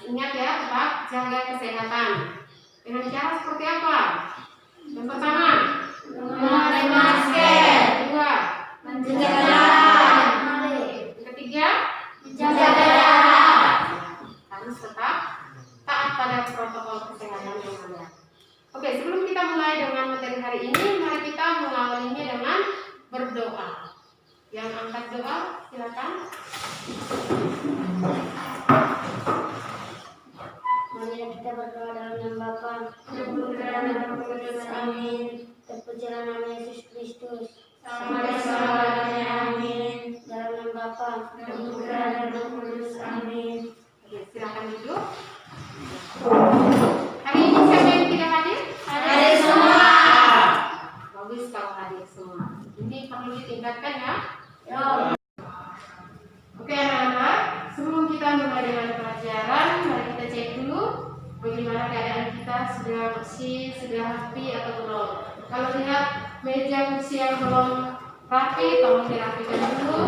Ingat ya, tetap jaga kesehatan. Dengan cara seperti apa? Yang pertama, memakai masker. Kedua, menjaga jarak. Ketiga, menjaga jarak. Harus tetap taat pada protokol kesehatan yang ada. Oke, sebelum kita mulai dengan materi hari ini, mari kita mengawalinya dengan berdoa. Yang angkat doa, silakan. Mari kita berdoa dalam nama Bapa, Putra dan Roh Kudus. Amin. Terpujilah nama Yesus Kristus. Sama-sama. Amin. Dalam nama Bapa, Putra dan Roh Kudus. Amin. Oke, silakan duduk. Hari ini siapa yang tidak hadir? Hadir semua. Bagus kalau hadir semua. Ini perlu ditingkatkan ya. Oke anak-anak, sebelum kita mulai dengan pelajaran, mari kita cek dulu bagaimana keadaan kita, sudah bersih, sudah rapi atau belum. Kalau lihat meja kursi yang belum rapi, tolong dirapikan dulu.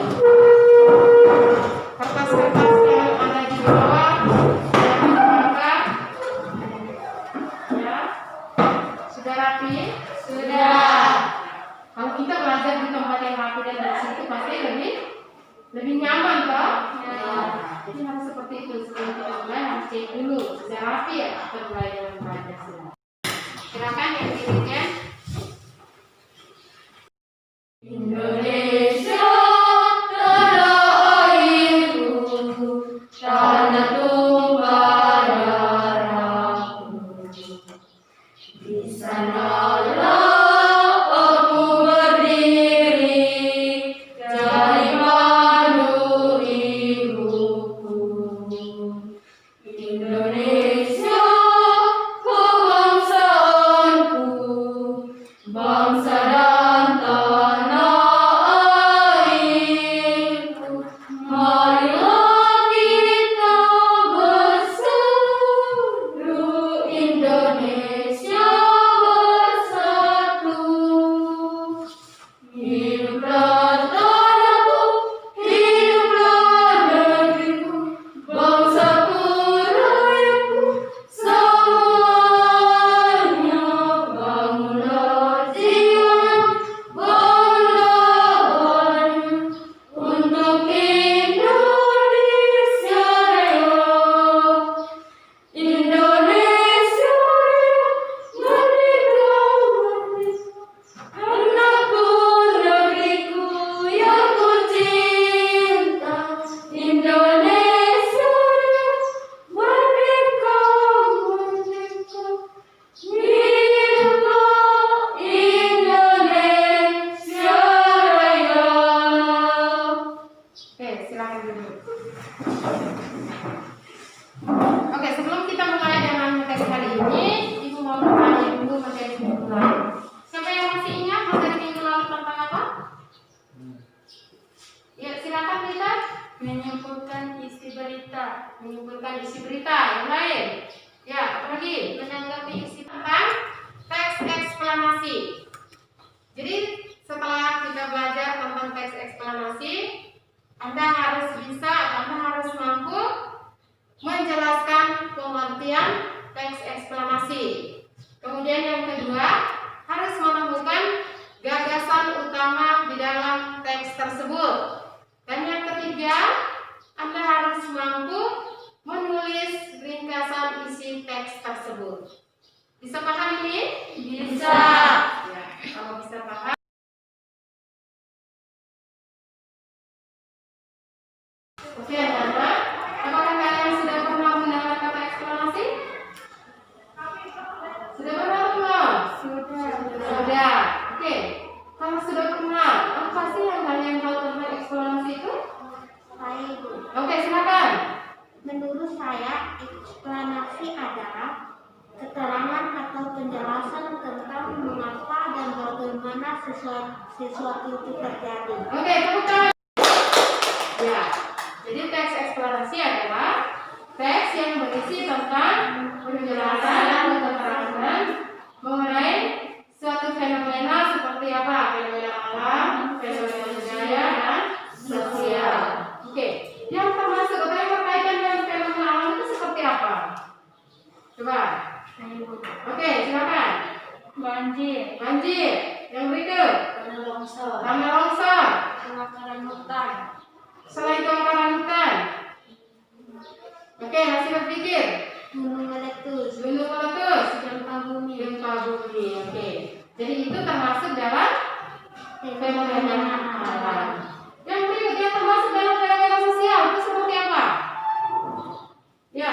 Kertas-kertas yang ada di bawah jangan dibuka. Ya, sudah rapi? Sudah. Kalau kita belajar di tempat yang rapi dan bersih itu pasti lebih nyaman toh? Ya. Jadi harus seperti itu. Sebelum kita mulai harus cek dulu sudah rapi ya kita mulai dengan belajar sudah. Silakan yang dirinya. Indonesia tanah airku, tanah tumpah darahku. Di sanalah menyimpulkan isi berita yang lain. Ya, apalagi menanggapi isi tentang teks eksplanasi. Jadi setelah kita belajar tentang teks eksplanasi, Anda harus bisa, Anda harus mampu menjelaskan pengertian teks eksplanasi. Kemudian yang kedua, harus menemukan gagasan utama di dalam teks tersebut. Dan yang ketiga, Anda harus mampu menulis ringkasan isi teks tersebut. Bisa paham ini? Bisa. Ya, kalau bisa paham. Oke, anak-anak, apakah kalian sudah pernah mendengar kata eksplanasi? Sudah pernah belum? Sudah. Oke. Kalau sudah pernah, apa sih yang kalian tahu tentang eksplanasi itu? Oke, silakan. Menurut saya, eksplanasi adalah keterangan atau penjelasan tentang mengapa dan bagaimana sesuatu itu terjadi. Oke, tepuk tangan. Ya, jadi teks eksplanasi adalah teks yang berisi tentang penjelasan dan keterangan mengenai suatu fenomena seperti apa? Fenomena alam, fenomena budaya, dan sosial. Oke, yang termasuk atau yang berkaitan dengan fenomena alam itu seperti apa? Coba. Oke, silakan. Banjir, Banjir. Yang berikut. tanah longsor, Tanah longsor. kebakaran hutan, Selain kebakaran hutan. Oke, masih berpikir. gunung meletus, Gunung meletus. gempa bumi, Gempa bumi. Oke. Jadi itu termasuk dalam fenomena alam. Yang berikutnya termasuk dalam fenomena sosial itu seperti apa? Ya,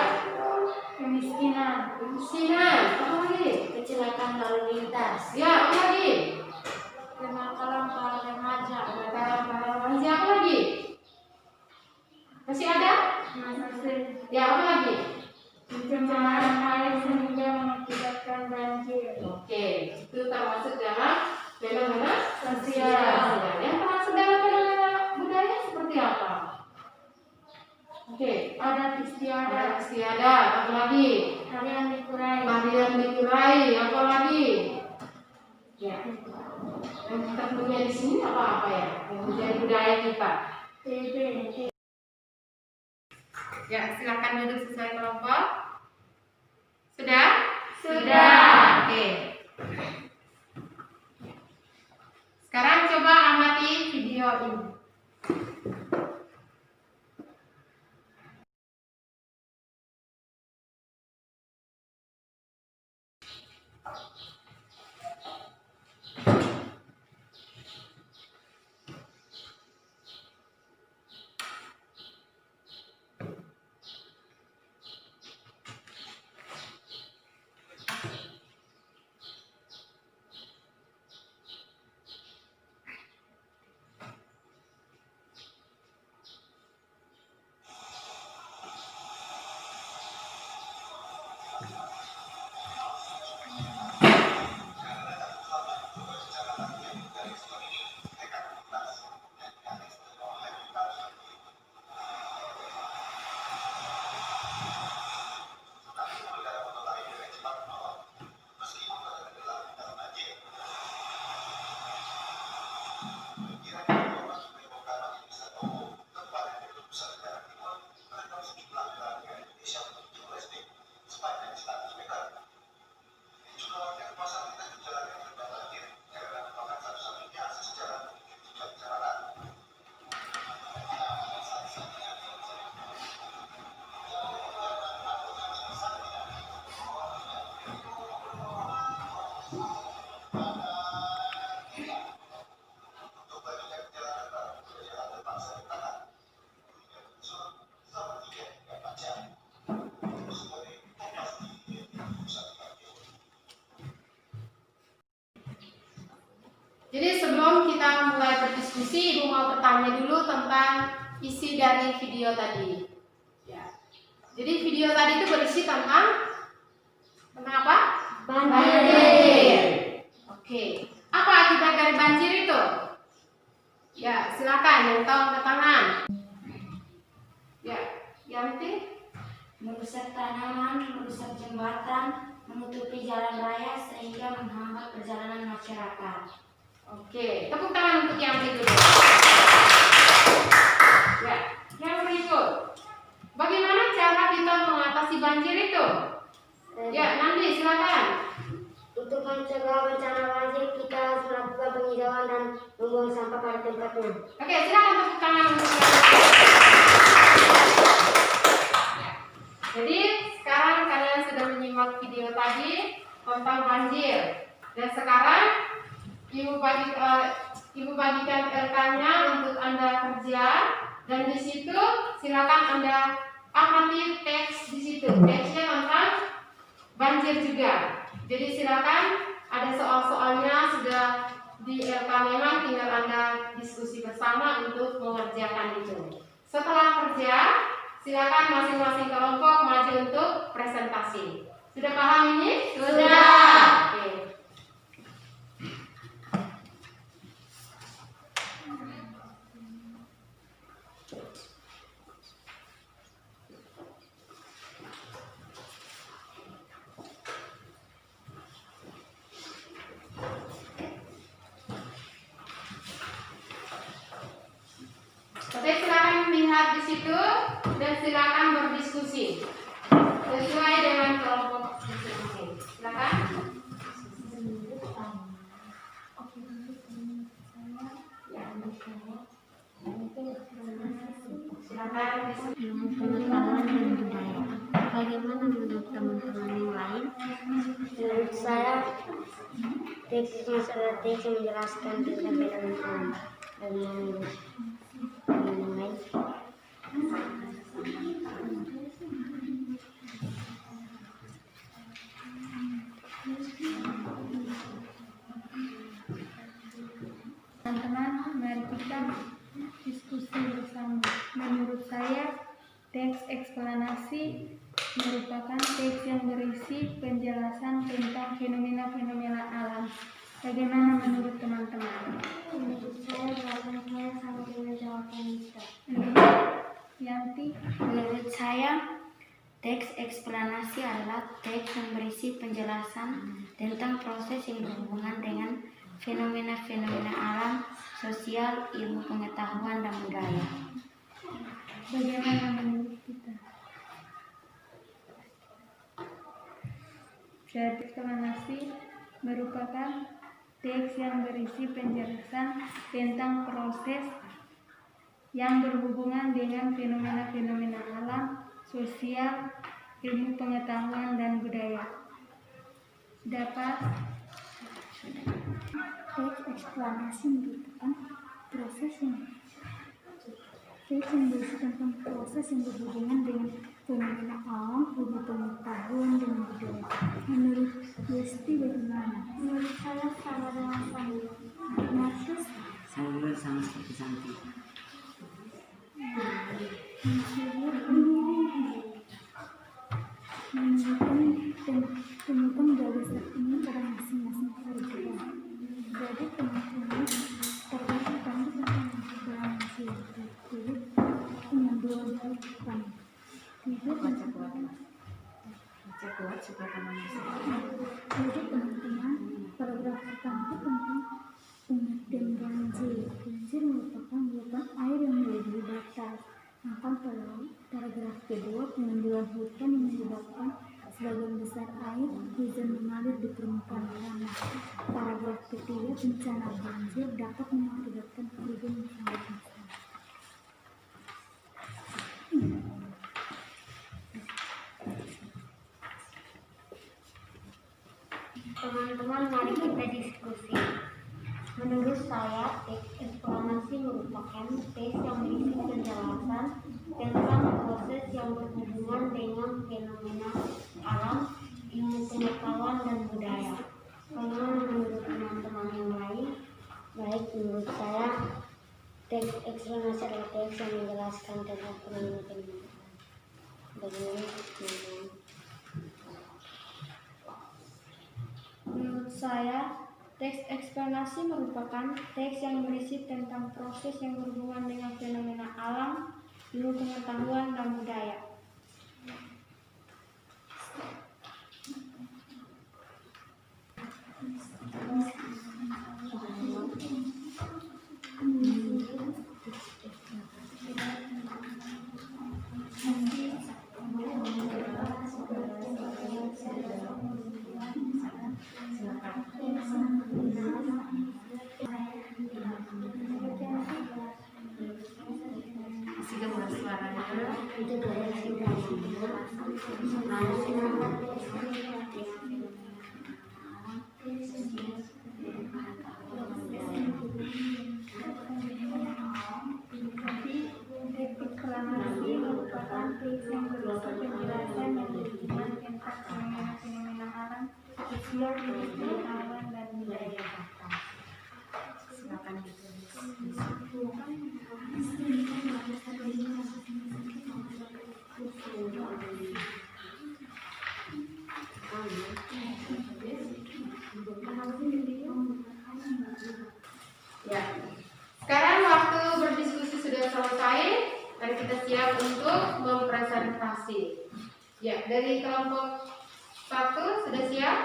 kemiskinan, kemiskinan. Apa lagi? kecelakaan lalu lintas, Ya, apa lagi? kenakalan para remaja, Kebakaran para remaja. Apa lagi? Masih ada? Ya, apa lagi? pencemaran air sehingga mengakibatkan banjir, Oke, itu termasuk dalam fenomena sosial, Yang termasuk dalam fenomena budaya seperti apa? Oke, adat istiadat, istiadat. Apa lagi? tarian dikurai, Tarian dikurai. Apa lagi? Ya, yang kita punya di sini apa ya? Yang menjadi budaya kita. TB, Ya, silakan duduk sesuai kelompok. Sudah? Sudah. Oke. Sekarang coba amati video ini. Jadi sebelum kita mulai berdiskusi, Ibu mau bertanya dulu tentang isi dari video tadi. Ya. Jadi video tadi itu berisi tentang apa? banjir, Oke. Apa akibat dari banjir itu? Ya, silakan yang tahu angkat tangan. Ya, Yanti. merusak tanaman, merusak jembatan, menutupi jalan raya sehingga menghambat perjalanan masyarakat. Oke, tepuk tangan untuk Yanti dulu. Ya, yang berikut. Bagaimana cara kita mengatasi banjir itu? Ya, nanti silakan. Untuk mencegah bencana banjir, kita harus melakukan penghijauan dan membuang sampah pada tempatnya. Oke, silakan tepuk tangan untuk Yanti. Ya. Jadi sekarang kalian sudah menyimak video tadi tentang banjir. Dan sekarang Ibu bagikan RK-nya untuk Anda kerja, dan di situ silakan Anda amati teks di situ. Teksnya tentang banjir juga. Jadi silakan, ada soal-soalnya sudah di RK, memang tinggal Anda diskusi bersama untuk mengerjakan itu. Setelah kerja, silakan masing-masing kelompok maju untuk presentasi. Sudah paham ini? Sudah. Oke. Oke, silakan lihat di situ dan silakan berdiskusi sesuai dengan kelompok Teks masalah teks yang menjelaskan tentang fenomena alam. Mulai. Teman-teman, mari kita diskusi bersama. Menurut saya, teks eksplanasi merupakan teks yang berisi penjelasan tentang fenomena-fenomena alam. Bagaimana menurut teman-teman? Menurut saya jawaban saya sama dengan jawaban kita. Yanti? Menurut saya, teks eksplanasi adalah teks yang berisi penjelasan tentang proses yang berhubungan dengan fenomena-fenomena alam, sosial, ilmu pengetahuan, dan budaya. Bagaimana menurut kita? Jadi eksplanasi merupakan teks yang berisi penjelasan tentang proses yang berhubungan dengan fenomena-fenomena alam, sosial, ilmu pengetahuan, dan budaya. Dapat Teks eksplanasi merupakan proses yang berisi tentang proses yang berhubungan dengan fenomena alam, ilmu pengetahuan, dan budaya. Menurut Yesti bagaimana? Menurut saya sama dengan Santi. Markus Saya juga sama seperti Santi. temukan gagasan ini pada masing-masing paragraf. Jadi teman-teman terdapat tanda tentang eksplanasi itu pengambilan hutang. Baca kuat supaya kamu bisa. Jadi teman-teman, paragraf pertama itu tentang pengertian banjir. Banjir merupakan air yang melebihi batas. Maka paragraf kedua, pengambilan hutan yang menyebabkan sebagian besar air hujan mengalir di permukaan tanah. Paragraf ketiga, bencana banjir dapat mengakibatkan kerugian yang sangat besar. Teman-teman, mari kita diskusi. Menurut saya, teks eksplanasi merupakan teks yang berisi penjelasan tentang proses yang berhubungan dengan fenomena alam, ilmu pengetahuan, dan budaya. Bagaimana menurut teman-teman yang lain? Baik, menurut saya, teks eksplanasi adalah teks yang menjelaskan tentang fenomena-fenomena. Bagaimana teman-teman? Menurut saya, teks eksplanasi merupakan teks yang berisi tentang proses yang berhubungan dengan fenomena alam, ilmu pengetahuan, dan budaya. Masih gak suaranya? Eksplanasi merupakan teks yang berisi penjelasan yang berhubungan tentang fenomena-fenomena alam, sosial, ilmu pengetahuan, dan budaya. Silakan ditulis. Ya. Sekarang waktu berdiskusi sudah selesai. Mari kita siap untuk mempresentasi. Ya, dari kelompok 1 sudah siap?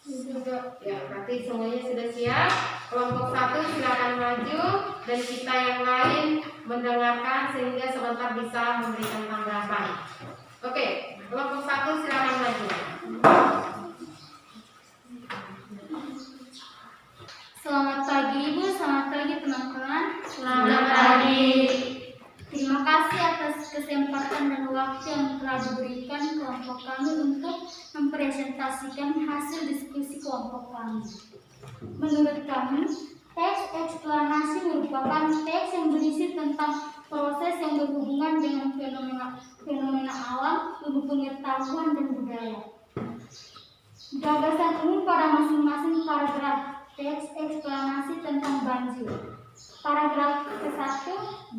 Sudah. Ya, berarti semuanya sudah siap. Kelompok 1 silakan maju dan kita yang lain mendengarkan sehingga sebentar bisa memberikan tanggapan. Oke, kelompok 1 silakan maju. Selamat pagi Ibu, selamat pagi teman-teman. Selamat pagi. Terima kasih atas kesempatan dan waktu yang telah diberikan kelompok kami untuk mempresentasikan hasil diskusi kelompok kami. Menurut kami, teks eksplanasi merupakan teks yang berisi tentang proses yang berhubungan dengan fenomena alam, ilmu pengetahuan, dan budaya. Gagasan umum pada masing-masing paragraf teks eksplanasi tentang banjir. Paragraf ke-1,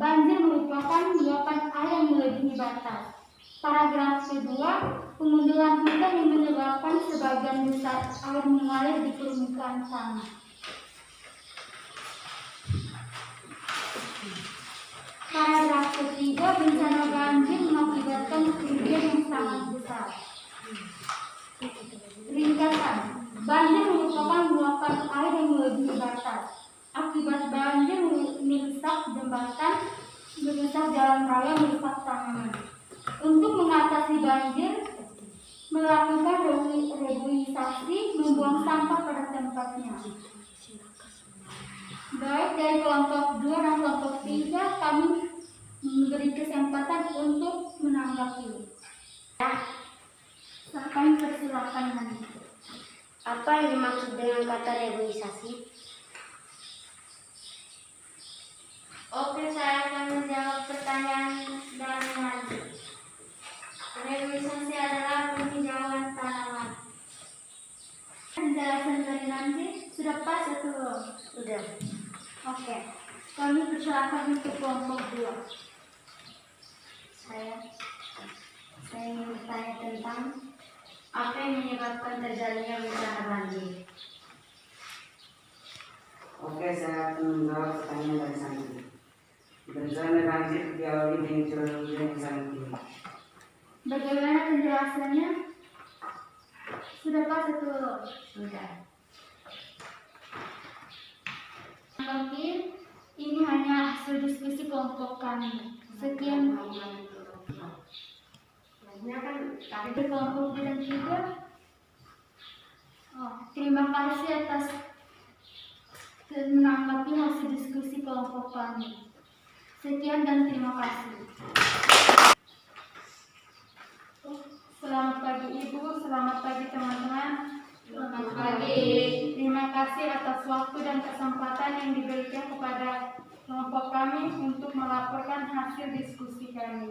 banjir merupakan luapan air yang melebihi batas. Paragraf kedua, pengundulan hutan yang menyebabkan sebagian besar air mengalir di permukaan tanah. Paragraf ketiga, bencana banjir mengakibatkan kerugian yang sangat besar. Ringkasan, banjir merupakan luapan air yang melebihi batas. Akibat banjir merusak jembatan, merusak jalan raya, merusak tanaman. Untuk mengatasi banjir, melakukan reboisasi, membuang sampah pada tempatnya. Baik dari kelompok 2 dan kelompok 3, kami memberi kesempatan untuk menanggapi. Silakan persilakan nanti. Apa yang dimaksud dengan kata reboisasi? Oke, saya akan menjawab pertanyaan dari Nanti. Reboisasi adalah penghijauan tanaman. Penjelasan dari nanti sudah pas atau belum? Sudah. Oke, kami persilakan untuk kelompok 2. Saya ingin bertanya tentang apa yang menyebabkan terjadinya bencana banjir. Oke, saya akan menjawab pertanyaan dari Santi. Bencana banjir diawali dengan curah hujan yang sangat tinggi. Bagaimana penjelasannya? Sudah pas atau belum? Sudah. Tanggapi, ini hanya hasil diskusi kelompok kami. Sekian. Dari kelompok 2 dan 3. Terima kasih atas menanggapi hasil diskusi kelompok kami. Sekian dan terima kasih. Selamat pagi Ibu, selamat pagi teman-teman. Selamat pagi. Terima kasih atas waktu dan kesempatan yang diberikan kepada kelompok kami untuk melaporkan hasil diskusi kami.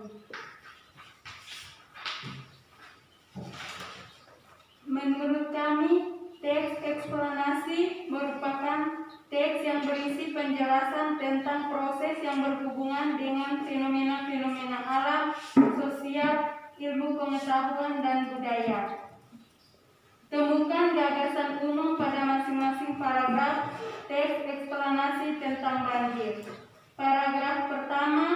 Menurut kami, teks eksplanasi merupakan teks yang berisi penjelasan tentang proses yang berhubungan dengan fenomena-fenomena alam, sosial, ilmu pengetahuan, dan budaya. Temukan gagasan umum pada masing-masing paragraf teks eksplanasi tentang banjir. Paragraf pertama,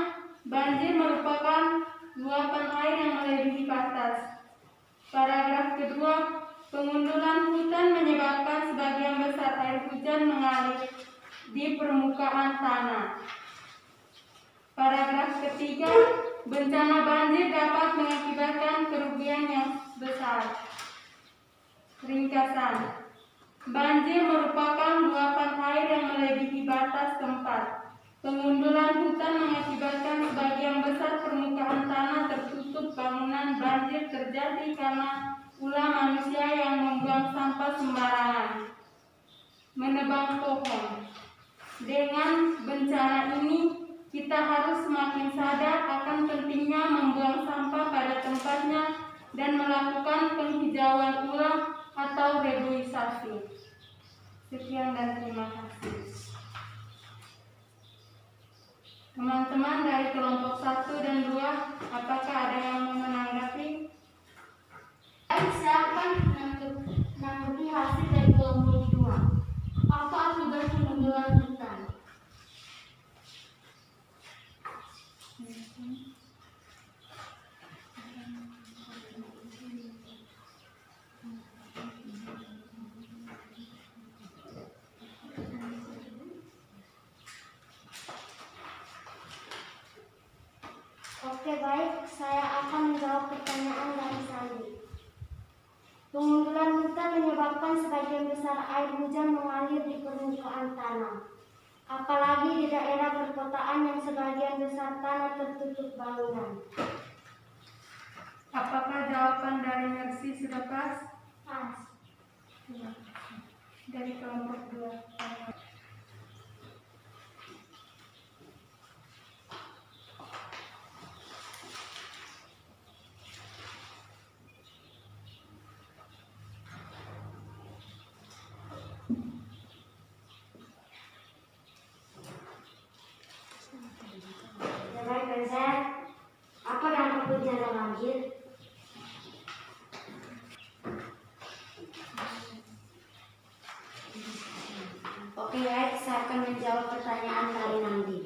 banjir merupakan luapan air yang melebihi batas. Paragraf kedua, pengundulan hutan menyebabkan sebagian besar air hujan mengalir di permukaan tanah. Paragraf ketiga, bencana banjir dapat mengakibatkan kerugian yang besar. Ringkasan, banjir merupakan luapan air yang melebihi batas tempat. Pengundulan hutan mengakibatkan sebagian besar permukaan tanah tertutup. Bangunan banjir terjadi karena ulah manusia yang membuang sampah sembarangan, menebang pohon. Dengan bencana ini, kita harus semakin sadar akan pentingnya membuang sampah pada tempatnya dan melakukan penghijauan ulang atau reboisasi. Sekian dan terima kasih. Teman-teman dari kelompok 1 dan 2, apakah ada yang mau menanggapi? Baik, saya akan menanggapi hasil dari kelompok 2. Apa akibat pengundulan hutan? Oke, baik, saya akan menjawab pertanyaan dari Sandi. Pengundulan hutan menyebabkan sebagian besar air hujan mengalir di permukaan tanah, apalagi di daerah perkotaan yang sebagian besar tanah tertutup bangunan. Apakah jawaban dari Mercy sudah pas? Pas. dari kelompok 2. Baik, Reza. Apa dampak bencana banjir? Oke, baik. Saya akan menjawab pertanyaan dari Nandi.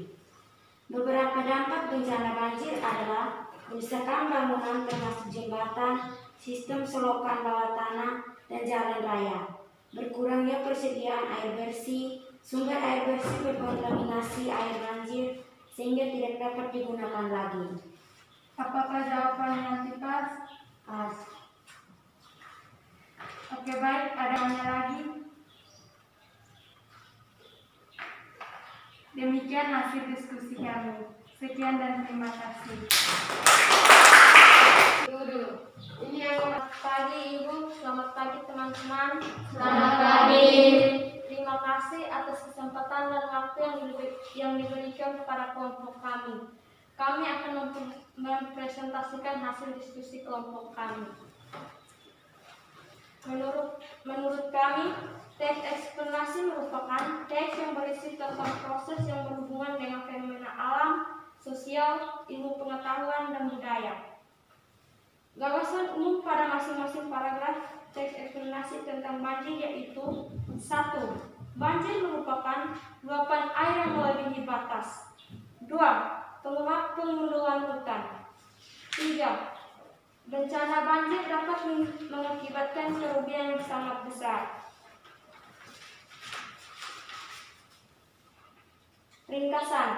Beberapa dampak bencana banjir adalah kerusakan bangunan termasuk jembatan, sistem selokan bawah tanah, dan jalan raya. Berkurangnya persediaan air bersih, sumber air bersih berkontaminasi air banjir sehingga tidak dapat digunakan lagi. Apakah jawabannya nanti pas? Pas. Oke, baik. Ada mana lagi? Demikian hasil diskusi kami. Sekian dan terima kasih. Tunggu dulu. Ini yang selamat pagi Ibu, selamat pagi teman-teman. Selamat pagi. Terima kasih atas kesempatan dan waktu yang diberikan kepada kelompok kami. Kami akan mempresentasikan hasil diskusi kelompok kami. Menurut kami, teks eksplanasi merupakan teks yang berisi tentang proses yang berhubungan dengan fenomena alam, sosial, ilmu pengetahuan, dan budaya. Gagasan umum pada masing-masing paragraf teks eksplanasi tentang banjir yaitu 1. Banjir merupakan luapan air yang melebihi batas. 2. Pengundulan hutan. 3. Bencana banjir dapat mengakibatkan kerugian yang sangat besar. Ringkasan,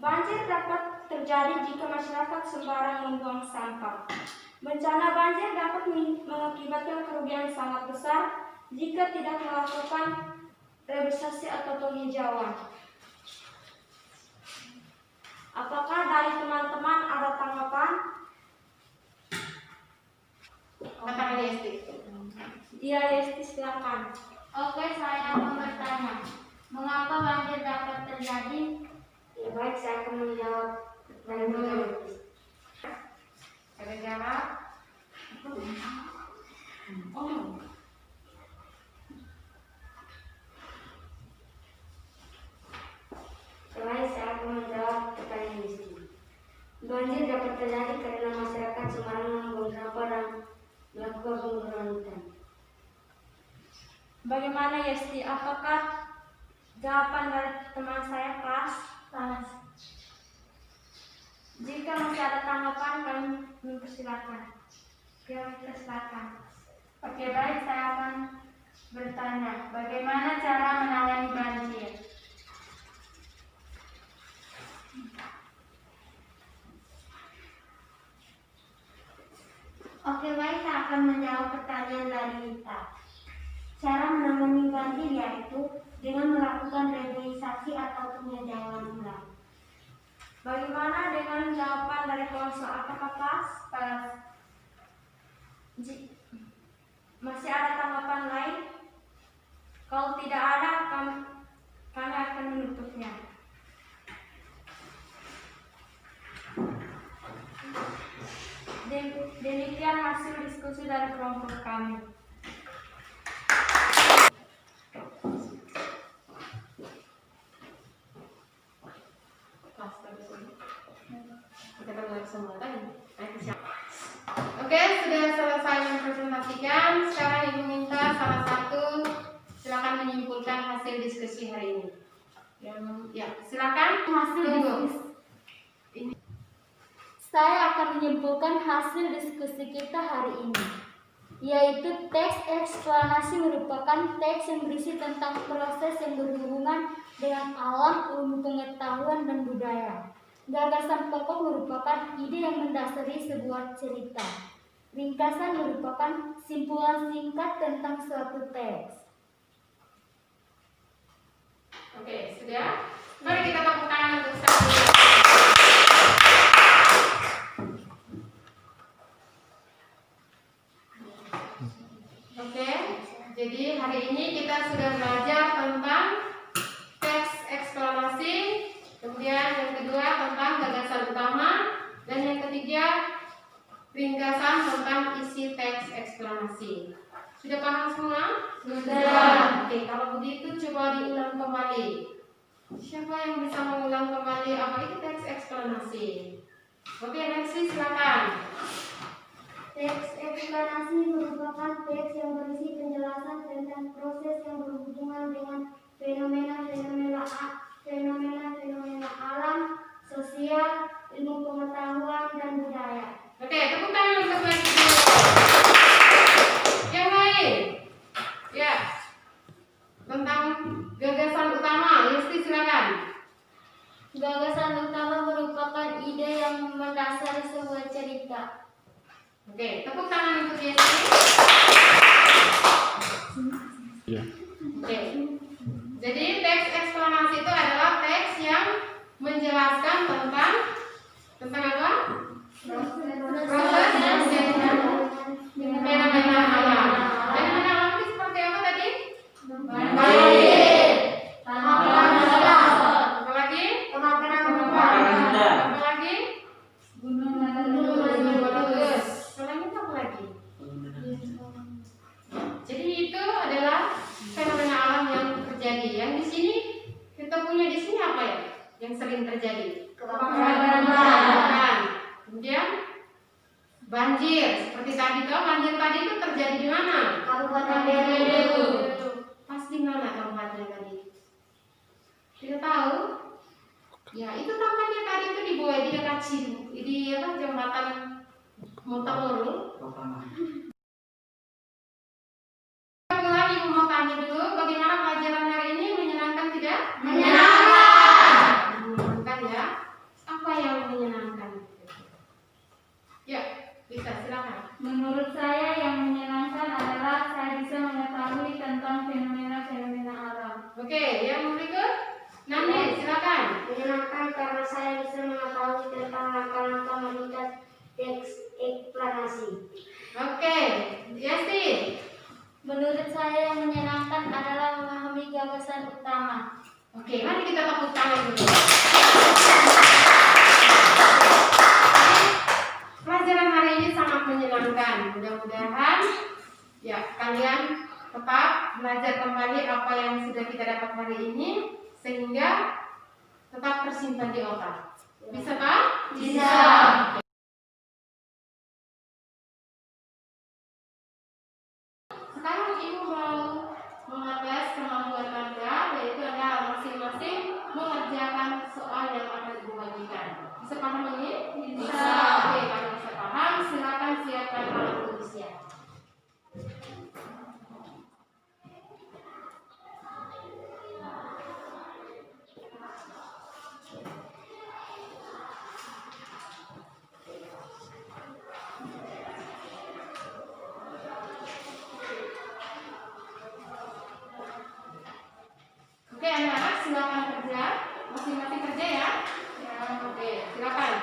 banjir dapat terjadi jika masyarakat sembarang membuang sampah. Bencana banjir dapat mengakibatkan kerugian yang sangat besar jika tidak melakukan revitalisasi atau penghijauan. Apakah dari teman-teman ada tanggapan? Katakan Yesti. Iya, Yesti, silakan. Oke, saya akan bertanya, mengapa banjir dapat terjadi? Ya, baik, saya akan menjawab dari Yesti. Ada jawab? Baik, saya akan menjawab pertanyaan Yesti. Banjir dapat terjadi karena masyarakat sembarang membuang sampah dan melakukan pengurangan hutan. Bagaimana Yesti? Apakah jawaban dari teman saya pas? Pas. Jika masih ada tanggapan, kami mempersilakan. Silakan. Oke, baik. Saya akan bertanya, bagaimana cara menangani banjir? Oke, baik, saya akan menjawab pertanyaan dari Nita. Cara menangani banjir yaitu dengan melakukan revitalisasi atau penghijauan ulang. Bagaimana dengan jawaban dari kelompok? Apakah pas? Pas. Masih ada tanggapan lain? Kalau tidak ada, kami akan menutupnya. Demikian hasil diskusi dari kelompok kami. Oke, sudah selesai mempresentasikan. Sekarang Ibu minta salah satu silakan menyimpulkan hasil diskusi hari ini. Ya, silakan. Hasil Tunggu. diskusi. Saya akan menyimpulkan hasil diskusi kita hari ini, yaitu teks eksplanasi merupakan teks yang berisi tentang proses yang berhubungan dengan alam, ilmu pengetahuan, dan budaya. Gagasan pokok merupakan ide yang mendasari sebuah cerita. Ringkasan merupakan simpulan singkat tentang suatu teks. Oke, sudah. Mari kita tepuk tangan untuk satu. Oke, Jadi hari ini kita sudah belajar tentang teks eksklamasi, kemudian yang kedua tentang gagasan utama, dan yang ketiga ringkasan tentang isi teks eksklamasi. Sudah paham semua? Sudah. Oke, kalau begitu coba diulang kembali. Siapa yang bisa mengulang kembali apa itu teks eksklamasi? Oke, Lexi silakan. Teks eksplanasi merupakan teks yang berisi penjelasan tentang proses yang berhubungan dengan fenomena alam, sosial, ilmu pengetahuan, dan budaya. Oke, tepuk tangan untuk Lexi dulu. Yang lain? Ya. Tentang gagasan utama, Lexi silakan. Gagasan utama merupakan ide yang mendasari sebuah cerita. Oke, tepuk tangan untuk Yesi. Oke. Jadi teks eksklamasi itu adalah teks yang menjelaskan tentang apa? Proses fenomena alam. Fenomena alam itu seperti apa tadi? Banjir. Apa lagi? Apa lagi? Gunung Meletus. Selain itu apa lagi? Jadi itu adalah fenomena alam yang terjadi. Yang di sini kita punya di sini apa ya? Yang sering terjadi? Kebakaran. Kemudian banjir. Seperti tadi tuh banjir tadi itu terjadi di mana? Kabupaten Belu. Pas di mana kabupaten tadi? Tidak tahu? Ya itu tampaknya tadi itu di bawah di dekat di apa jembatan Montamuru. Mulai Ibu mau tanya dulu bagaimana pelajaran hari ini, menyenangkan tidak? Menyenangkan ya. Apa yang menyenangkan? Ya, bisa silakan. Menurut saya yang menyenangkan adalah saya bisa mengetahui tentang fenomena-fenomena alam. Oke, yang berikut Nandi silakan. Menyenangkan karena saya bisa mengetahui tentang langkah-langkah menulis teks eksplanasi. Oke, Yesti. Menurut saya yang menyenangkan adalah memahami gagasan utama. Oke, mari kita tepuk tangan dulu. Pelajaran hari ini sangat menyenangkan. Mudah-mudahan ya kalian tetap belajar kembali apa yang sudah kita dapat hari ini sehingga tetap tersimpan di otak. Bisa kan? Bisa. Sekarang Ibu mau mengetes kemampuan Anda, yaitu Anda masing-masing mengerjakan soal yang akan Ibu bagikan. Bisa paham ini? Bisa. Oke, kalau bisa paham, silakan siapkan alat tulisnya. Oke, anak-anak silakan kerja, masing-masing kerja ya. Ya, oke, silakan.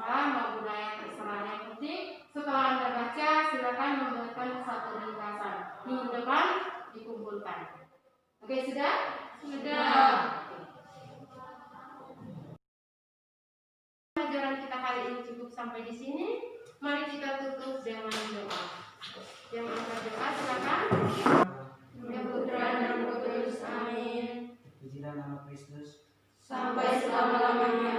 salah, mau budaya terserah. Yang penting setelah Anda baca, silakan membuatkan satu ringkasan. Minggu depan dikumpulkan. Oke, sudah? Sudah. Pelajaran kita kali ini cukup sampai di sini. Mari kita tutup dengan doa. Yang angkat doa silakan. Ya Putra dan Kudus, amin. Pujilah nama Kristus. Sampai selama-lamanya.